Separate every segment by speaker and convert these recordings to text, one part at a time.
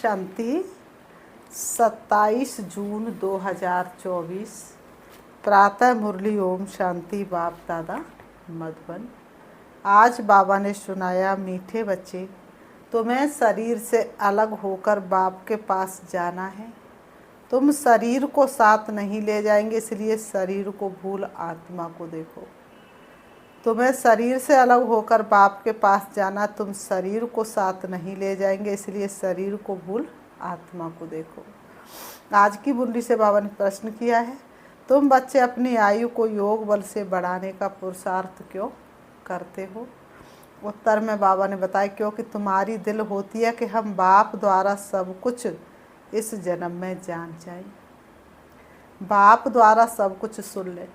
Speaker 1: शांति। 27 जून 2024 प्रातः मुरली ओम शांति। बाप दादा मधुबन। आज बाबा ने सुनाया, मीठे बच्चे, तुम्हें शरीर से अलग होकर बाप के पास जाना है। तुम शरीर को साथ नहीं ले जाएंगे, इसलिए शरीर को भूल आत्मा को देखो। तुम्हें शरीर से अलग होकर बाप के पास जाना, तुम शरीर को साथ नहीं ले जाएंगे, इसलिए शरीर को भूल आत्मा को देखो। आज की बुंदी से बाबा ने प्रश्न किया है, तुम बच्चे अपनी आयु को योग बल से बढ़ाने का पुरुषार्थ क्यों करते हो? उत्तर में बाबा ने बताया, क्योंकि तुम्हारी दिल होती है कि हम बाप द्वारा सब कुछ इस जन्म में जान जाए, बाप द्वारा सब कुछ सुन ले।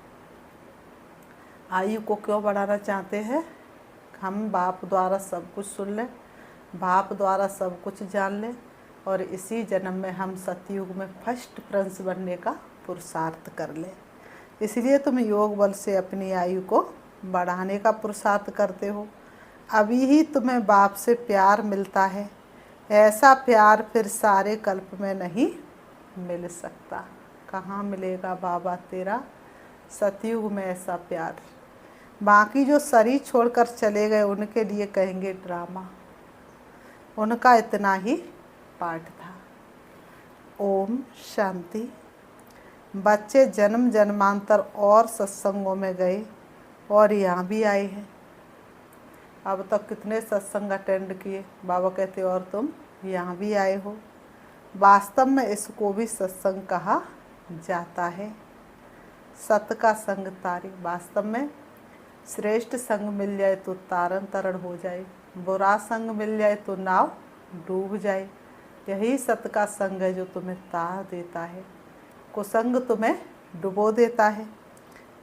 Speaker 1: आयु को क्यों बढ़ाना चाहते हैं? हम बाप द्वारा सब कुछ सुन लें, बाप द्वारा सब कुछ जान लें और इसी जन्म में हम सतयुग में फर्स्ट प्रिंस बनने का पुरुषार्थ कर लें। इसलिए तुम योग बल से अपनी आयु को बढ़ाने का पुरुषार्थ करते हो। अभी ही तुम्हें बाप से प्यार मिलता है, ऐसा प्यार फिर सारे कल्प में नहीं मिल सकता। कहाँ मिलेगा बाबा तेरा? सतयुग में ऐसा प्यार। बाकी जो शरीर छोड़कर चले गए उनके लिए कहेंगे ड्रामा, उनका इतना ही पाठ था। ओम शांति। बच्चे जन्म जन्मांतर और सत्संगों में गए और यहाँ भी आए हैं। अब तक कितने सत्संग अटेंड किए? बाबा कहते और तुम यहाँ भी आए हो। वास्तव में इसको भी सत्संग कहा जाता है। सत का संग तारी। वास्तव में श्रेष्ठ संग मिल जाए तो तारन तरण हो जाए, बुरा संग मिल जाए तो नाव डूब जाए। यही सत का संग है जो तुम्हें तार देता है, कुसंग तुम्हें डुबो देता है।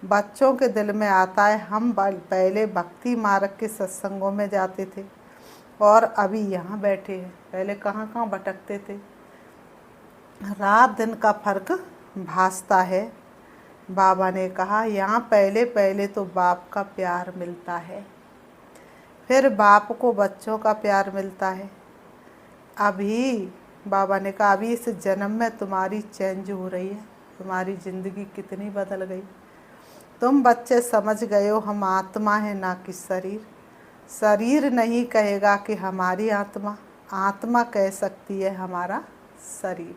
Speaker 1: बच्चों के दिल में आता है, हम पहले भक्ति मार्ग के सत्संगों में जाते थे और अभी यहाँ बैठे हैं। पहले कहाँ कहाँ भटकते थे। रात दिन का फर्क भासता है। बाबा ने कहा, यहाँ पहले पहले तो बाप का प्यार मिलता है, फिर बाप को बच्चों का प्यार मिलता है। अभी बाबा ने कहा, अभी इस जन्म में तुम्हारी चेंज हो रही है, तुम्हारी ज़िंदगी कितनी बदल गई। तुम बच्चे समझ गए हो हम आत्मा है ना कि शरीर। शरीर नहीं कहेगा कि हमारी आत्मा, आत्मा कह सकती है हमारा शरीर।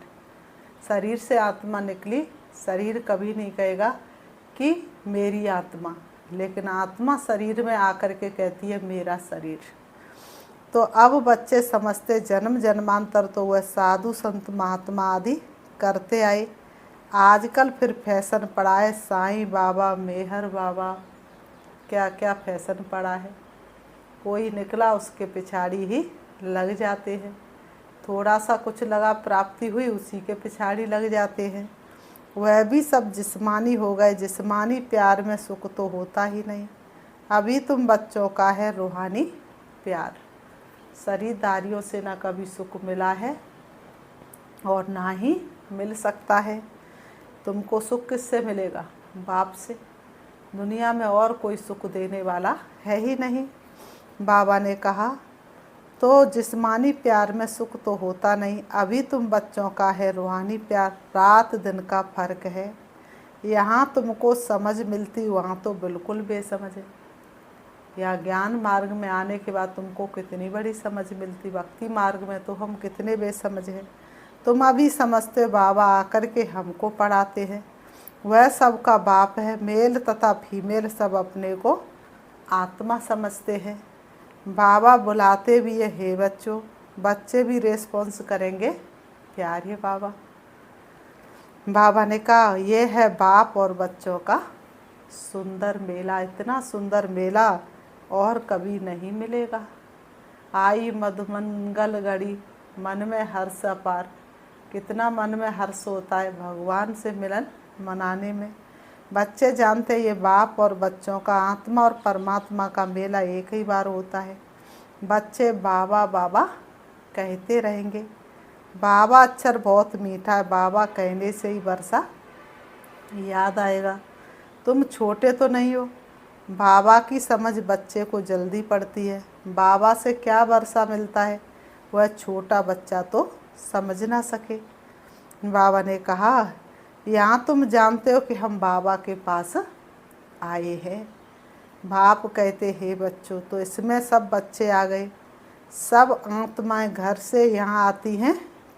Speaker 1: शरीर से आत्मा निकली, शरीर कभी नहीं कहेगा कि मेरी आत्मा, लेकिन आत्मा शरीर में आकर के कहती है मेरा शरीर। तो अब बच्चे समझते, जन्म जन्मांतर तो वह साधु संत महात्मा आदि करते आए। आजकल फिर फैशन पड़ा है, साईं बाबा, मेहर बाबा, क्या क्या फैशन पड़ा है। कोई निकला उसके पिछाड़ी ही लग जाते हैं। थोड़ा सा कुछ लगा, प्राप्ति हुई, उसी के पिछाड़ी लग जाते हैं। वह भी सब जिस्मानी हो गए। जिस्मानी प्यार में सुख तो होता ही नहीं। अभी तुम बच्चों का है रूहानी प्यार। शरीरदारियों से ना कभी सुख मिला है और ना ही मिल सकता है। तुमको सुख किससे मिलेगा? बाप से। दुनिया में और कोई सुख देने वाला है ही नहीं। बाबा ने कहा, तो जिस्मानी प्यार में सुख तो होता नहीं। अभी तुम बच्चों का है रूहानी प्यार। रात दिन का फर्क है। यहाँ तुमको समझ मिलती, वहाँ तो बिल्कुल बेसमझ है। या ज्ञान मार्ग में आने के बाद तुमको कितनी बड़ी समझ मिलती। भक्ति मार्ग में तो हम कितने बेसमझ हैं। तुम अभी समझते, बाबा आकर के हमको पढ़ाते हैं। वह सबका बाप है। मेल तथा फीमेल सब अपने को आत्मा समझते हैं। बाबा बुलाते भी है, हे बच्चों। बच्चे भी रेस्पॉन्स करेंगे, प्यार है बाबा। बाबा ने कहा, ये है बाप और बच्चों का सुंदर मेला। इतना सुंदर मेला और कभी नहीं मिलेगा। आई मधुमंगल घड़ी, मन में हर्ष अपार। कितना मन में हर्ष होता है भगवान से मिलन मनाने में। बच्चे जानते ये बाप और बच्चों का, आत्मा और परमात्मा का मेला एक ही बार होता है। बच्चे बाबा बाबा कहते रहेंगे। बाबा अक्षर बहुत मीठा है, बाबा कहने से ही वर्षा याद आएगा। तुम छोटे तो नहीं हो। बाबा की समझ बच्चे को जल्दी पड़ती है। बाबा से क्या वर्षा मिलता है? वह छोटा बच्चा तो समझ ना सके। बाबा ने कहा, यहाँ तुम जानते हो कि हम बाबा के पास आए हैं। बाप कहते, हे बच्चों। तो इसमें सब बच्चे आ गए। सब आत्माएं घर से यहाँ आती हैं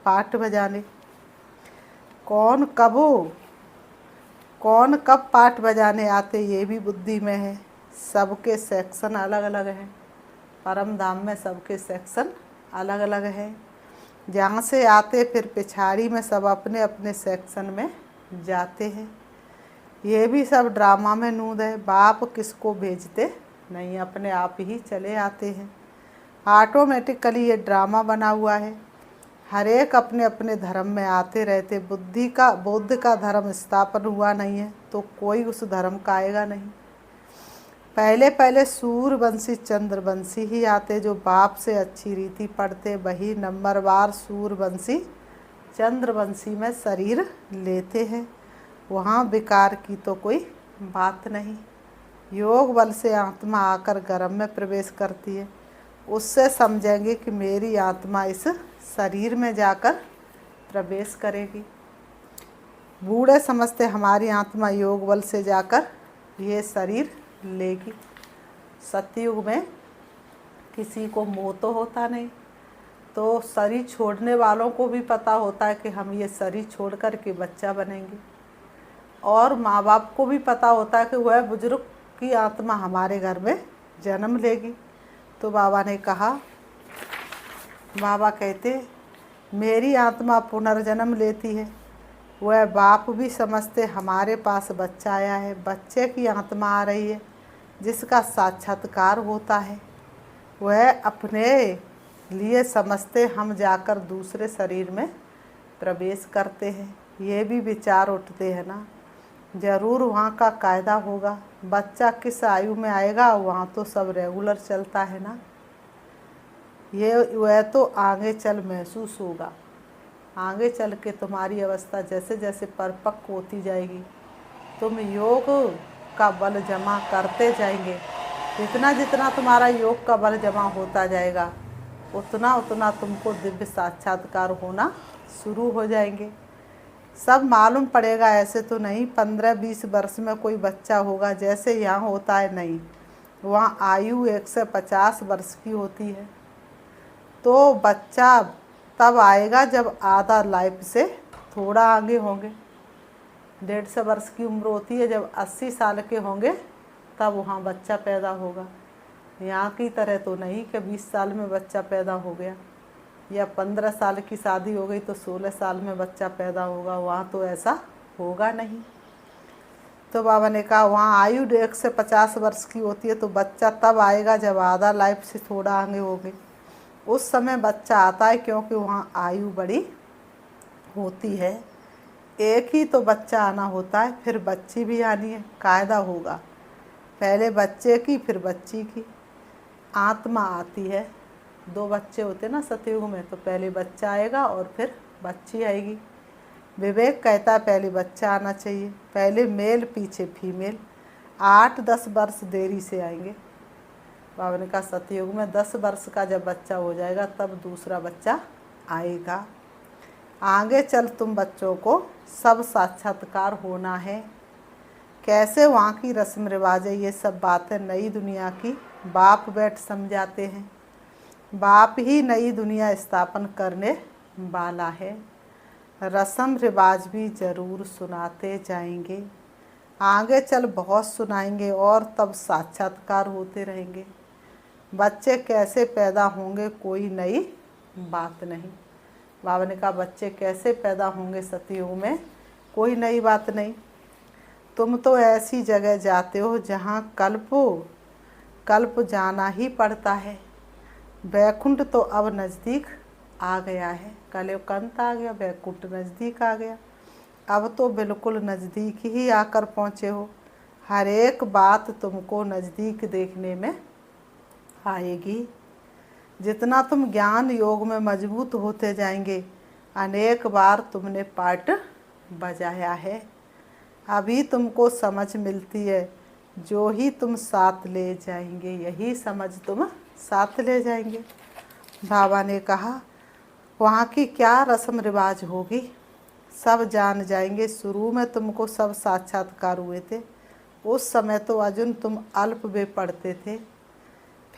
Speaker 1: पाठ बजाने। कौन कब पाठ बजाने आते ये भी बुद्धि में है। सबके सेक्शन अलग अलग हैं। परम धाम में सबके सेक्शन अलग अलग हैं। जहाँ से आते फिर पिछाड़ी में सब अपने अपने सेक्शन में जाते हैं। ये भी सब ड्रामा में नूद है। बाप किसको भेजते नहीं, अपने आप ही चले आते हैं। ऑटोमेटिकली ये ड्रामा बना हुआ है। हर एक अपने अपने धर्म में आते रहते। बुद्ध का धर्म स्थापन हुआ नहीं है तो कोई उस धर्म का आएगा नहीं। पहले पहले सूर्यवंशी चंद्रवंशी ही आते, जो बाप से अच्छी रीति पढ़ते वही नंबरवार सूर्यवंशी चंद्रवंशी में शरीर लेते हैं। वहाँ विकार की तो कोई बात नहीं। योग बल से आत्मा आकर गर्भ में प्रवेश करती है। उससे समझेंगे कि मेरी आत्मा इस शरीर में जाकर प्रवेश करेगी। बूढ़े समझते हमारी आत्मा योग बल से जाकर ये शरीर लेगी। सतयुग में किसी को मोह तो होता नहीं, तो शरीर छोड़ने वालों को भी पता होता है कि हम ये शरीर छोड़ कर के बच्चा बनेंगे। और माँ बाप को भी पता होता है कि वह बुजुर्ग की आत्मा हमारे घर में जन्म लेगी। तो बाबा ने कहा, बाबा कहते मेरी आत्मा पुनर्जन्म लेती है। वह बाप भी समझते हमारे पास बच्चा आया है। बच्चे की आत्मा आ रही है जिसका साक्षात्कार होता है। वह अपने लिए समझते हम जाकर दूसरे शरीर में प्रवेश करते हैं। ये भी विचार उठते हैं ना, ज़रूर वहाँ का कायदा होगा। बच्चा किस आयु में आएगा वहाँ तो सब रेगुलर चलता है ना। वह तो आगे चल महसूस होगा। आगे चल के तुम्हारी अवस्था जैसे जैसे परिपक्व होती जाएगी, तुम योग का बल जमा करते जाएंगे। जितना जितना तुम्हारा योग का बल जमा होता जाएगा उतना उतना तुमको दिव्य साक्षात्कार होना शुरू हो जाएंगे। सब मालूम पड़ेगा। ऐसे तो नहीं 15-20 वर्ष में कोई बच्चा होगा जैसे यहाँ होता है, नहीं। वहाँ आयु 150 वर्ष की होती है। तो बच्चा तब आएगा जब आधा लाइफ से थोड़ा आगे होंगे। 150 वर्ष की उम्र होती है, जब 80 साल के होंगे तब वहाँ बच्चा पैदा होगा। यहाँ की तरह तो नहीं कि 20 साल में बच्चा पैदा हो गया, या 15 साल की शादी हो गई तो 16 साल में बच्चा पैदा होगा। वहाँ तो ऐसा होगा नहीं। तो बाबा ने कहा वहाँ आयु 150 वर्ष की होती है, तो बच्चा तब आएगा जब आधा लाइफ से थोड़ा आगे होंगे। उस समय बच्चा आता है क्योंकि वहाँ आयु बड़ी होती है। एक ही तो बच्चा आना होता है, फिर बच्ची भी आनी है। कायदा होगा, पहले बच्चे की फिर बच्ची की। आत्मा आती है, 2 बच्चे होते ना सतयुग में, तो पहले बच्चा आएगा और फिर बच्ची आएगी। विवेक कहता है पहले बच्चा आना चाहिए, पहले मेल पीछे फीमेल। 8-10 वर्ष देरी से आएंगे। बाबा ने कहा सतयुग में 10 वर्ष का जब बच्चा हो जाएगा तब दूसरा बच्चा आएगा। आगे चल तुम बच्चों को सब साक्षात्कार होना है। कैसे वहाँ की रस्म रिवाज है, ये सब बातें नई दुनिया की बाप बैठ समझाते हैं। बाप ही नई दुनिया स्थापन करने वाला है। रस्म रिवाज भी ज़रूर सुनाते जाएंगे। आगे चल बहुत सुनाएंगे और तब साक्षात्कार होते रहेंगे। बच्चे कैसे पैदा होंगे कोई नई बात नहीं। बाबा ने कहा बच्चे कैसे पैदा होंगे सतयुग में कोई नई बात नहीं। तुम तो ऐसी जगह जाते हो जहाँ कल्प जाना ही पड़ता है। वैकुंठ तो अब नज़दीक आ गया है। कलियुगंत आ गया, वैकुंठ नज़दीक आ गया। अब तो बिल्कुल नज़दीक ही आकर पहुँचे हो। हर एक बात तुमको नज़दीक देखने में आएगी। जितना तुम ज्ञान योग में मजबूत होते जाएंगे, अनेक बार तुमने पार्ट बजाया है। अभी तुमको समझ मिलती है, जो ही तुम साथ ले जाएंगे यही समझ तुम साथ ले जाएंगे। बाबा ने कहा वहाँ की क्या रस्म रिवाज होगी सब जान जाएंगे। शुरू में तुमको सब साक्षात्कार हुए थे, उस समय तो अर्जुन तुम अल्प में पढ़ते थे,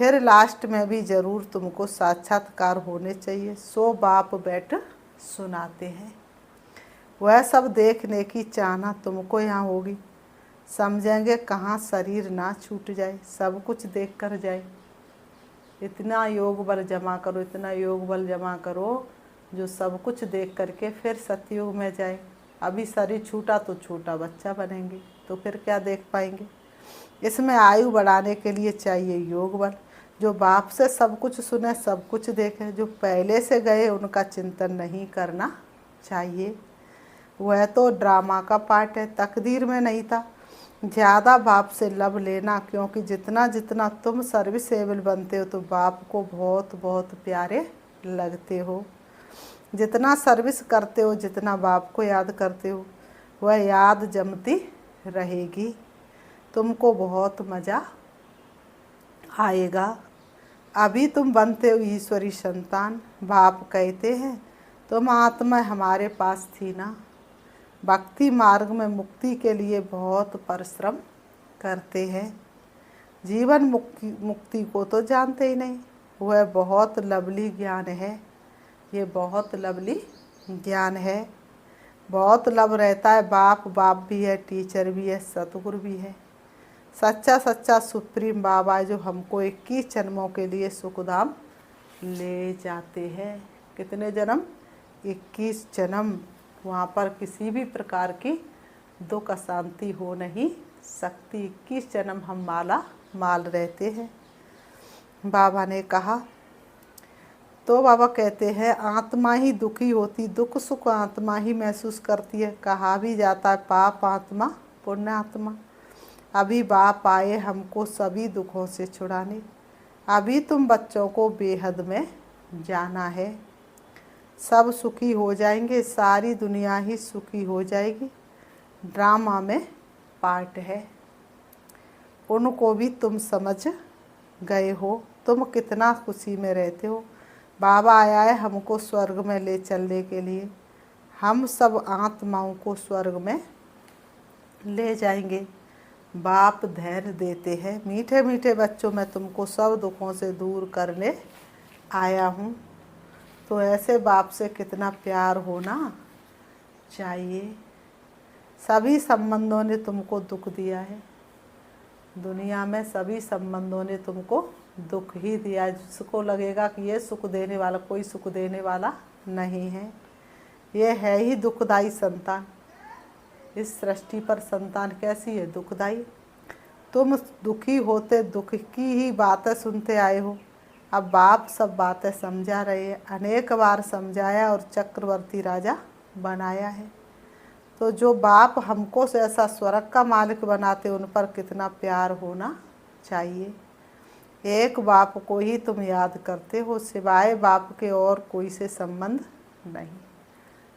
Speaker 1: फिर लास्ट में भी ज़रूर तुमको साक्षात्कार होने चाहिए। सो बाप बैठ सुनाते हैं। वह सब देखने की चाहना तुमको यहाँ होगी। समझेंगे कहाँ शरीर ना छूट जाए, सब कुछ देख कर जाए। इतना योग बल जमा करो, इतना योग बल जमा करो जो सब कुछ देख करके फिर सतयुग में जाए। अभी शरीर छूटा तो छोटा बच्चा बनेंगे, तो फिर क्या देख पाएंगे। इसमें आयु बढ़ाने के लिए चाहिए योग बल। जो बाप से सब कुछ सुने, सब कुछ देखे, जो पहले से गए उनका चिंतन नहीं करना चाहिए। वह तो ड्रामा का पार्ट है, तकदीर में नहीं था। ज़्यादा बाप से लब लेना, क्योंकि जितना जितना तुम सर्विसेबल बनते हो तो बाप को बहुत बहुत प्यारे लगते हो। जितना सर्विस करते हो, जितना बाप को याद करते हो, वह याद जमती रहेगी। तुमको बहुत मज़ा आएगा। अभी तुम बनते हो ईश्वरी संतान। बाप कहते हैं तुम आत्मा हमारे पास थी ना। भक्ति मार्ग में मुक्ति के लिए बहुत परिश्रम करते हैं। जीवन मुक्ति को तो जानते ही नहीं। वह बहुत लवली ज्ञान है, ये बहुत लवली ज्ञान है। बहुत लव रहता है। बाप बाप भी है, टीचर भी है, सतगुरु भी है। सच्चा सच्चा सुप्रीम बाबा है जो हमको 21 जन्मों के लिए सुखधाम ले जाते हैं। कितने जन्म? 21 जन्म। वहाँ पर किसी भी प्रकार की दुख अशांति हो नहीं सकती। 21 जन्म हम माला माल रहते हैं। बाबा ने कहा, तो बाबा कहते हैं आत्मा ही दुखी होती, दुख सुख आत्मा ही महसूस करती है। कहा भी जाता है पाप आत्मा पुण्य आत्मा। अभी बाप आए हमको सभी दुखों से छुड़ाने। अभी तुम बच्चों को बेहद में जाना है। सब सुखी हो जाएंगे, सारी दुनिया ही सुखी हो जाएगी। ड्रामा में पार्ट है, उनको भी तुम समझ गए हो। तुम कितना खुशी में रहते हो। बाबा आया है हमको स्वर्ग में ले चलने के लिए। हम सब आत्माओं को स्वर्ग में ले जाएंगे। बाप धैर्य देते हैं। मीठे मीठे बच्चों, मैं तुमको सब दुखों से दूर करने आया हूँ। तो ऐसे बाप से कितना प्यार होना चाहिए। सभी संबंधों ने तुमको दुख दिया है। दुनिया में सभी संबंधों ने तुमको दुख ही दिया है। जिसको लगेगा कि ये सुख देने वाला, कोई सुख देने वाला नहीं है। ये है ही दुखदाई संतान। इस सृष्टि पर संतान कैसी है? दुखदाई। तुम दुखी होते दुख की ही बातें सुनते आए हो। अब बाप सब बातें समझा रहे हैं। अनेक बार समझाया और चक्रवर्ती राजा बनाया है। तो जो बाप हमको से ऐसा स्वर्ग का मालिक बनाते, उन पर कितना प्यार होना चाहिए। एक बाप को ही तुम याद करते हो, सिवाय बाप के और कोई से संबंध नहीं।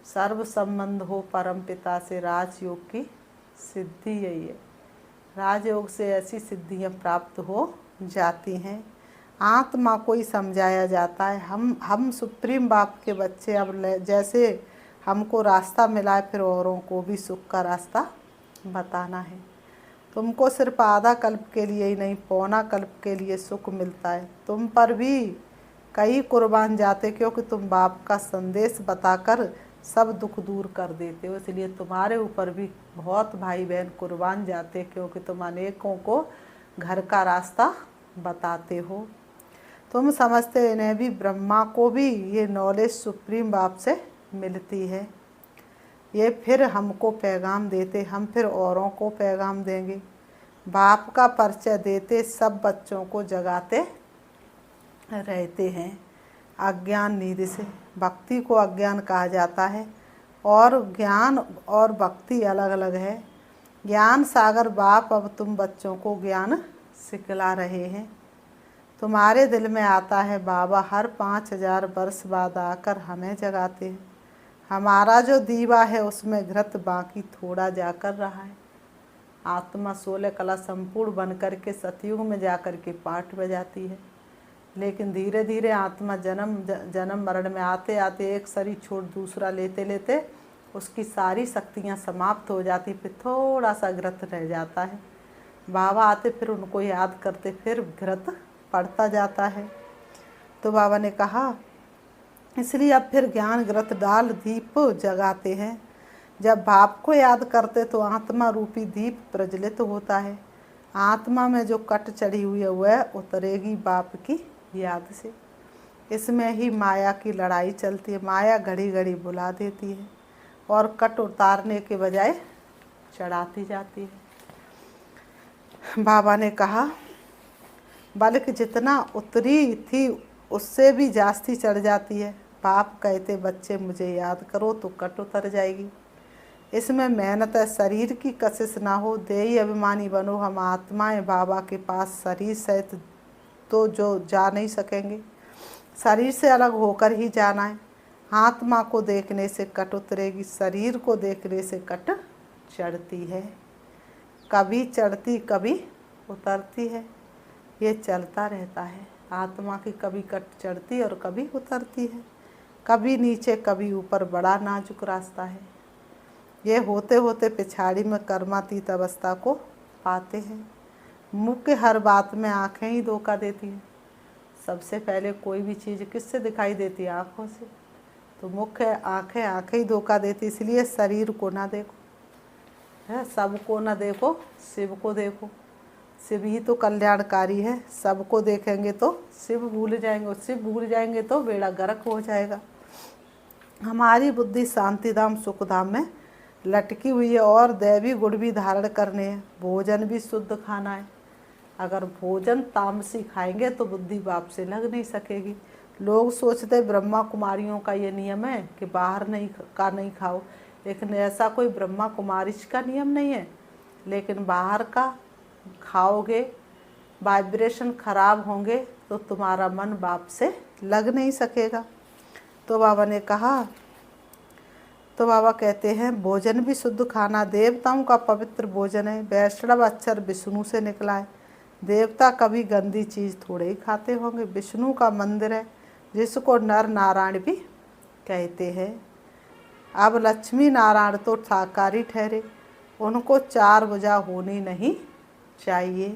Speaker 1: सर्व संबंध हो परम पिता से। राजयोग की सिद्धि यही है। राजयोग से ऐसी सिद्धियां प्राप्त हो जाती हैं। आत्मा को ही समझाया जाता है। हम सुप्रीम बाप के बच्चे। अब जैसे हमको रास्ता मिला है, फिर औरों को भी सुख का रास्ता बताना है। तुमको सिर्फ आधा कल्प के लिए ही नहीं, पौना कल्प के लिए सुख मिलता है। तुम पर भी कई कुर्बान जाते, क्योंकि तुम बाप का संदेश बताकर सब दुख दूर कर देते हो। इसलिए तुम्हारे ऊपर भी बहुत भाई बहन कुर्बान जाते, क्योंकि तुम अनेकों को घर का रास्ता बताते हो। तुम समझते इन्हें भी, ब्रह्मा को भी ये नॉलेज सुप्रीम बाप से मिलती है। ये फिर हमको पैगाम देते, हम फिर औरों को पैगाम देंगे। बाप का परिचय देते, सब बच्चों को जगाते रहते हैं। अज्ञान निधि से। भक्ति को अज्ञान कहा जाता है, और ज्ञान और भक्ति अलग अलग है। ज्ञान सागर बाप अब तुम बच्चों को ज्ञान सिखला रहे हैं। तुम्हारे दिल में आता है बाबा हर 5000 वर्ष बाद आकर हमें जगाते हैं। हमारा जो दीवा है उसमें घृत बाकी थोड़ा जाकर रहा है। आत्मा 16 कला संपूर्ण बन कर के सतयुग में जाकर के पाठ बजाती है। लेकिन धीरे धीरे आत्मा जन्म मरण में आते आते एक शरीर छोड़ दूसरा लेते लेते उसकी सारी शक्तियाँ समाप्त हो जाती, फिर थोड़ा सा घृत रह जाता है। बाबा आते फिर उनको याद करते, फिर घृत पड़ता जाता है। तो बाबा ने कहा इसलिए अब फिर ज्ञान घृत डाल दीप जगाते हैं। जब बाप को याद करते तो आत्मा रूपी दीप प्रज्वलित होता है। आत्मा में जो कट चढ़ी हुई है वह उतरेगी बाप की याद से। इसमें ही माया की लड़ाई चलती है। माया घड़ी घड़ी बुला देती है और कट उतारने के बजाय चढ़ाती जाती है। बाबा ने कहा बल्कि जितना उतरी थी उससे भी जास्ती चढ़ जाती है। बाप कहते बच्चे मुझे याद करो तो कट उतर जाएगी। इसमें मेहनत है, शरीर की कशिश ना हो। देही अभिमानी बनो, हम आत्माएं बाबा के पास शरीर सहित तो जो जा नहीं सकेंगे, शरीर से अलग होकर ही जाना है। आत्मा को देखने से कट उतरेगी, शरीर को देखने से कट चढ़ती है। कभी चढ़ती कभी उतरती है, ये चलता रहता है। आत्मा की कभी कट चढ़ती और कभी उतरती है, कभी नीचे कभी ऊपर, बड़ा नाजुक रास्ता है। ये होते होते पिछाड़ी में कर्मातीत अवस्था को पाते हैं। मुख्य हर बात में आँखें ही धोखा देती हैं। सबसे पहले कोई भी चीज़ किससे दिखाई देती है? आँखों से। तो मुख्य आँखें ही धोखा देती, इसलिए शरीर को ना देखो, है सबको ना देखो, शिव को देखो। शिव ही तो कल्याणकारी है। सबको देखेंगे तो शिव भूल जाएंगे, और शिव भूल जाएंगे तो बेड़ा गर्क हो जाएगा। हमारी बुद्धि शांतिधाम सुखधाम में लटकी हुई है और दैवी गुण भी धारण करने हैं। भोजन भी शुद्ध खाना है। अगर भोजन तामसी खाएंगे तो बुद्धि बाप से लग नहीं सकेगी। लोग सोचते ब्रह्मा कुमारियों का ये नियम है कि बाहर नहीं खाओ, लेकिन ऐसा कोई ब्रह्मा कुमारी का नियम नहीं है। लेकिन बाहर का खाओगे, वाइब्रेशन खराब होंगे तो तुम्हारा मन बाप से लग नहीं सकेगा। तो बाबा ने कहा, तो बाबा कहते हैं भोजन भी शुद्ध खाना देवताओं का पवित्र भोजन है। वैष्णव अक्षर विष्णु से निकला है। देवता कभी गंदी चीज़ थोड़े ही खाते होंगे। विष्णु का मंदिर है जिसको नर नारायण भी कहते हैं। अब लक्ष्मी नारायण तो साकारी ठहरे, उनको चार भुजा होनी नहीं चाहिए,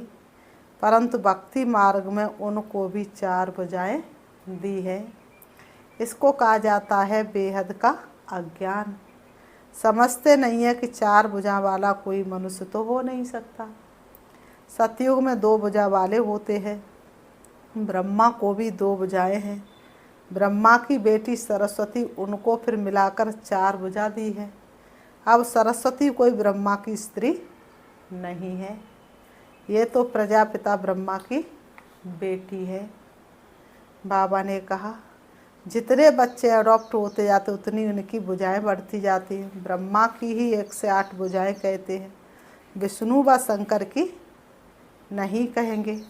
Speaker 1: परंतु भक्ति मार्ग में उनको भी चार भुजाएं दी है। इसको कहा जाता है बेहद का अज्ञान। समझते नहीं है कि चार भुजा वाला कोई मनुष्य तो हो नहीं सकता। सतयुग में दो भुजा वाले होते हैं। ब्रह्मा को भी दो भुजाएं हैं। ब्रह्मा की बेटी सरस्वती, उनको फिर मिलाकर चार भुजा दी है। अब सरस्वती कोई ब्रह्मा की स्त्री नहीं है, ये तो प्रजापिता ब्रह्मा की बेटी है। बाबा ने कहा जितने बच्चे अडॉप्ट होते जाते उतनी उनकी भुजाएं बढ़ती जाती हैं। ब्रह्मा की ही 1 से 8 भुजाएं कहते हैं, विष्णु व शंकर की नहीं कहेंगे।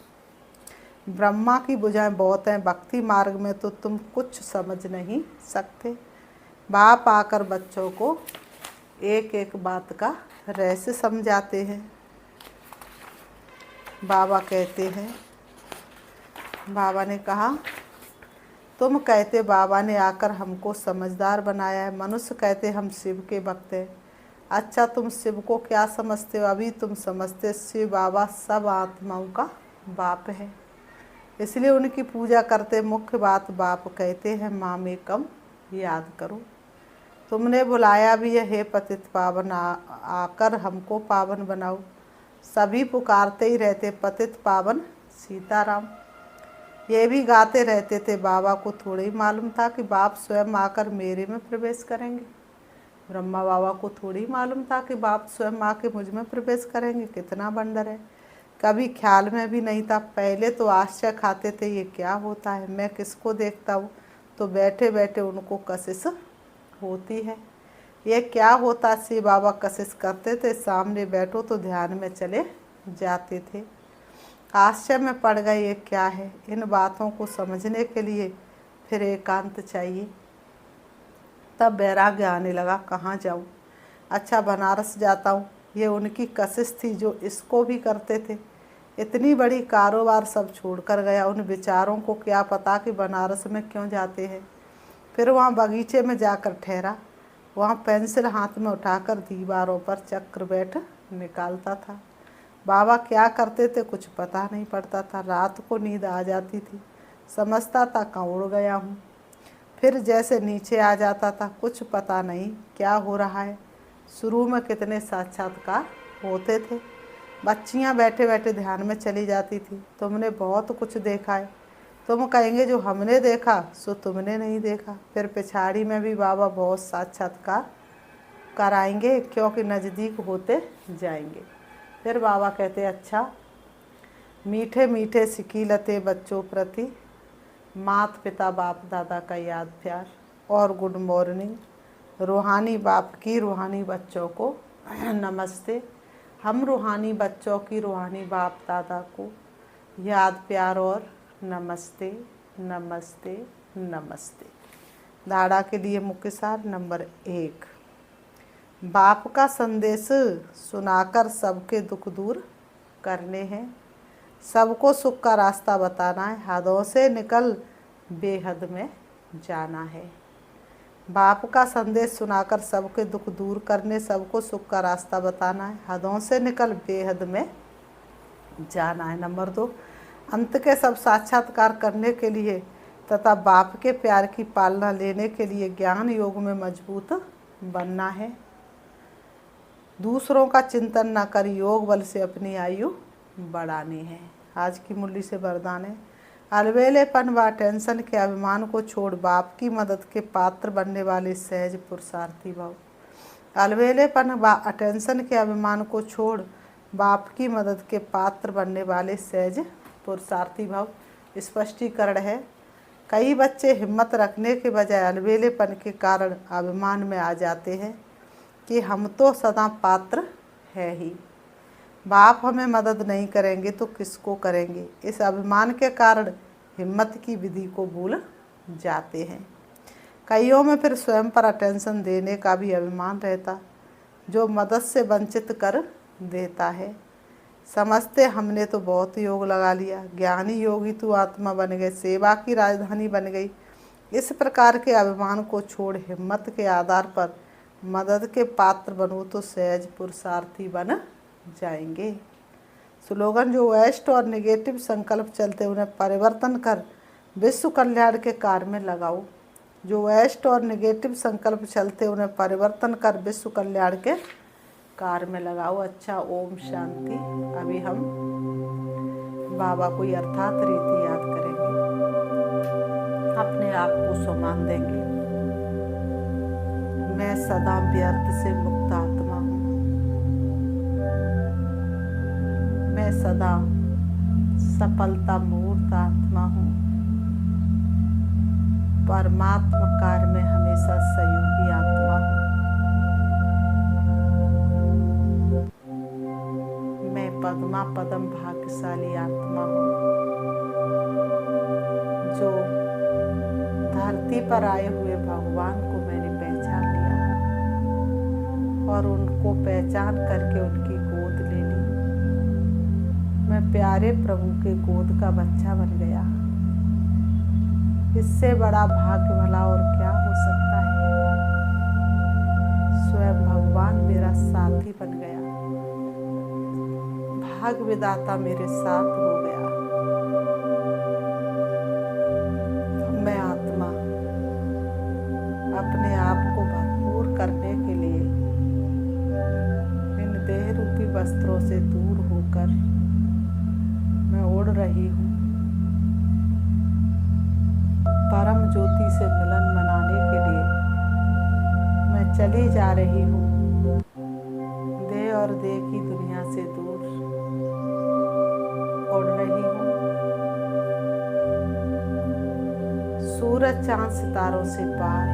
Speaker 1: ब्रह्मा की भुजाएं बहुत हैं। भक्ति मार्ग में तो तुम कुछ समझ नहीं सकते। बाप आकर बच्चों को एक एक बात का रहस्य समझाते हैं। बाबा कहते हैं, बाबा ने कहा तुम कहते बाबा ने आकर हमको समझदार बनाया है। मनुष्य कहते हम शिव के भक्त हैं। अच्छा तुम शिव को क्या समझते हो? अभी तुम समझते शिव बाबा सब आत्माओं का बाप है, इसलिए उनकी पूजा करते। मुख्य बात बाप कहते हैं मामेकम याद करो। तुमने बुलाया भी है, हे पतित पावन आकर हमको पावन बनाओ। सभी पुकारते ही रहते पतित पावन सीताराम, ये भी गाते रहते थे। बाबा को थोड़ा ही मालूम था कि बाप स्वयं आकर मेरे में प्रवेश करेंगे। ब्रह्मा बाबा को थोड़ी ही मालूम था कि बाप स्वयं आके मुझ में प्रवेश करेंगे। कितना बंडर है, कभी ख्याल में भी नहीं था। पहले तो आश्चर्य खाते थे ये क्या होता है, मैं किसको देखता हूँ, तो बैठे बैठे उनको कशिश होती है। ये क्या होता? शिव बाबा कशिश करते थे, सामने बैठो तो ध्यान में चले जाते थे। आश्चर्य में पड़ गए ये क्या है। इन बातों को समझने के लिए फिर एकांत चाहिए। तब वैराग्य आने लगा, कहाँ जाऊँ? अच्छा बनारस जाता हूँ। ये उनकी कशिश थी जो इसको भी करते थे। इतनी बड़ी कारोबार सब छोड़कर गया। उन बेचारों को क्या पता कि बनारस में क्यों जाते हैं। फिर वहाँ बगीचे में जाकर ठहरा। वहाँ पेंसिल हाथ में उठाकर दीवारों पर चक्रवैठ निकालता था। बाबा क्या करते थे कुछ पता नहीं पड़ता था। रात को नींद आ जाती थी, समझता था कहाँ उड़ गया हूँ। फिर जैसे नीचे आ जाता था, कुछ पता नहीं क्या हो रहा है। शुरू में कितने साक्षात्कार होते थे। बच्चियाँ बैठे बैठे ध्यान में चली जाती थी। तुमने बहुत कुछ देखा है। तुम कहेंगे जो हमने देखा सो तुमने नहीं देखा। फिर पिछाड़ी में भी बाबा बहुत साक्षात्कार कराएंगे, क्योंकि नज़दीक होते जाएंगे। फिर बाबा कहते अच्छा, मीठे मीठे सिकीलते बच्चों प्रति, माता पिता बाप दादा का याद प्यार, और गुड मॉर्निंग। रूहानी बाप की रूहानी बच्चों को नमस्ते। हम रूहानी बच्चों की रूहानी बाप दादा को याद प्यार और नमस्ते नमस्ते नमस्ते। धाड़ा के लिए मुख्य सार नंबर 1, बाप का संदेश सुनाकर सबके दुख दूर करने हैं, सबको सुख का रास्ता बताना है, हदों से निकल बेहद में जाना है। बाप का संदेश सुनाकर सबके दुख दूर करने, सबको सुख का रास्ता बताना है, हदों से निकल बेहद में जाना है। नंबर 2, अंत के सब साक्षात्कार करने के लिए तथा बाप के प्यार की पालना लेने के लिए ज्ञान योग में मजबूत बनना है। दूसरों का चिंतन न कर योग बल से अपनी आयु बढ़ानी है। आज की मुरली से वरदान है, अलबेलेपन व टेंशन के अभिमान को छोड़ बाप की मदद के पात्र बनने वाले सहज पुरुषार्थी भव। अलबेलेपन व टेंशन के अभिमान को छोड़ बाप की मदद के पात्र बनने वाले सहज पुरुषार्थी भव। स्पष्टीकरण है, कई बच्चे हिम्मत रखने के बजाय अलबेलेपन के कारण अभिमान में आ जाते हैं कि हम तो सदा पात्र है ही, बाप हमें मदद नहीं करेंगे तो किसको करेंगे। इस अभिमान के कारण हिम्मत की विधि को भूल जाते हैं। कईयों में फिर स्वयं पर अटेंशन देने का भी अभिमान रहता, जो मदद से वंचित कर देता है। समझते हमने तो बहुत योग लगा लिया, ज्ञानी योगी तू आत्मा बन गए, सेवा की राजधानी बन गई। इस प्रकार के अभिमान को छोड़ हिम्मत के आधार पर मदद के पात्र बनो तो सहज पुरुषार्थी बन जाएंगे। स्लोगन, जो वेस्ट और नेगेटिव संकल्प चलते उन्हें परिवर्तन कर विश्व कल्याण के कार्य में लगाओ। जो वेस्ट और नेगेटिव संकल्प चलते उन्हें परिवर्तन कर विश्व कल्याण के कार्य में लगाओ। अच्छा, ओम शांति। अभी हम बाबा को अर्थात रीति याद करेंगे, अपने आप को सम्मान देंगे। मैं सदा व्यर्थ से मुक्त आत्मा हूँ, मैं सदा सफलता मूर्त आत्मा हूँ, परमात्मा कार्य में हमेशा सहयोगी आत्मा हूँ। मैं पद्मा पदम भाग्यशाली आत्मा हूँ, जो धरती पर आए हुए भगवान को मैंने पहचान लिया और उनको पहचान करके उनकी गोद ले ली। मैं प्यारे प्रभु के गोद का बच्चा बन गया। इससे बड़ा भाग्य भला और क्या हो सकता है। स्वयं भगवान मेरा साथी बन गया, भाग्य विधाता मेरे साथ हो गया। मैं आत्मा अपने आप को भरपूर करने के लिए इन देह रूपी वस्त्रों से दूर होकर मैं उड़ रही हूँ। परम ज्योति से मिलन मनाने के लिए मैं चली जा रही हूँ, देह और देह की दुनिया से दूर उड़ रही हूँ। सूरज चांद सितारों से पार,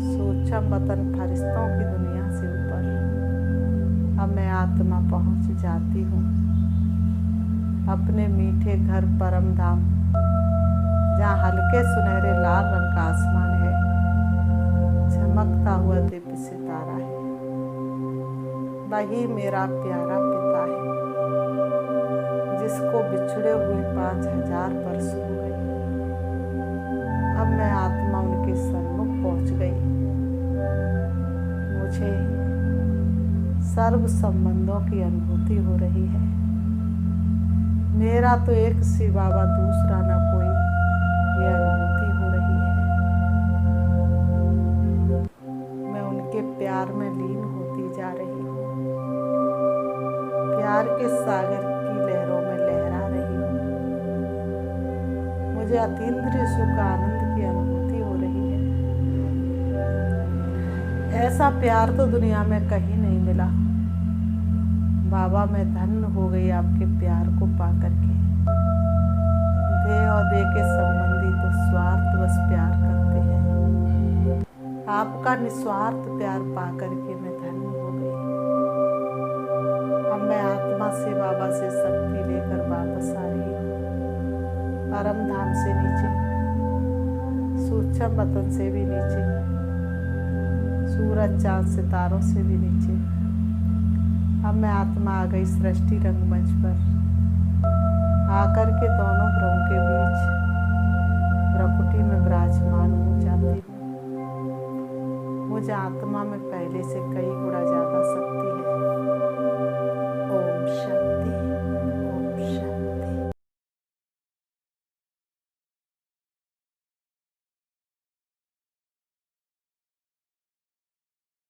Speaker 1: सोचा वतन फरिश्तों की दुनिया से ऊपर। अब मैं आत्मा पहुँच जाती हूँ अपने मीठे घर परम धाम, जहाँ हल्के सुनहरे लाल रंग का आसमान है, चमकता हुआ दिव्य सितारा है। वही मेरा प्यारा पिता है। जिसको बिछड़े हुए 5000 वर्ष हो गए। अब मैं आत्मा उनके सन्मुख पहुंच गई। मुझे सर्व संबंधों की अनुभूति हो रही है। मेरा तो एक से बाबा, दूसरा न कोई, ये अनुभूति हो रही है। मैं उनके प्यार में लीन होती जा रही हूँ। प्यार के सागर की लहरों में लहरा रही हूँ। मुझे अतीन्द्रिय सुख आनंद की अनुभूति हो रही है। ऐसा प्यार तो दुनिया में कहीं नहीं मिला। बाबा, मैं धन्य हो गई आपके प्यार को पा करके। देह और देह के संबंधी तो स्वार्थवश प्यार करते हैं। आपका निस्वार्थ प्यार पा करके मैं धन्य हो गई। अब मैं आत्मा से बाबा से शक्ति लेकर वापस आ रही हूँ। परम धाम से नीचे, सूक्ष्म वतन से भी नीचे, सूरज चांद सितारों से भी नीचे। अब मैं आत्मा आ गई सृष्टि रंगमंच पर। आकर के दोनों भ्रमों के बीच भ्रकुटी में विराजमान हो जाती हूँ। मुझे आत्मा में पहले से कई गुना ज्यादा शक्ति है। ओम शांति।